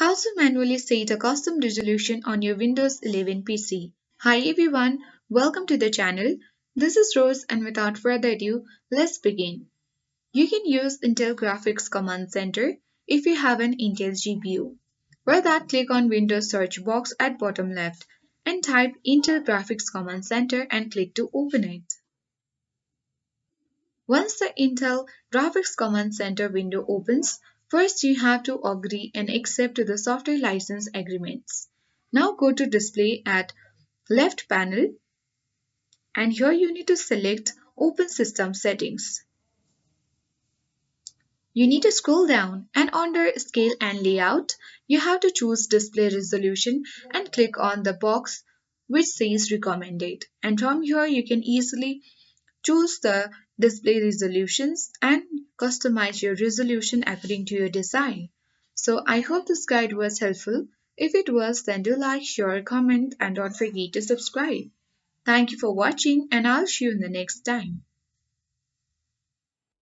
How to manually set a custom resolution on your Windows 11 PC. Hi everyone, welcome to the channel. This is Rose and without further ado, let's begin. You can use Intel Graphics Command Center if you have an Intel GPU. For that, click on Windows search box at bottom left and type Intel Graphics Command Center and click to open it. Once the Intel Graphics Command Center window opens, first you have to agree and accept to the software license agreements. Now go to Display at left panel and here you need to select Open System Settings. You need to scroll down and under Scale and Layout, you have to choose Display Resolution and click on the box which says Recommended. And from here you can easily choose the display resolutions and customize your resolution according to your design. So I hope this guide was helpful. If it was, then do like, share, comment and don't forget to subscribe. Thank you for watching and I'll see you in the next time.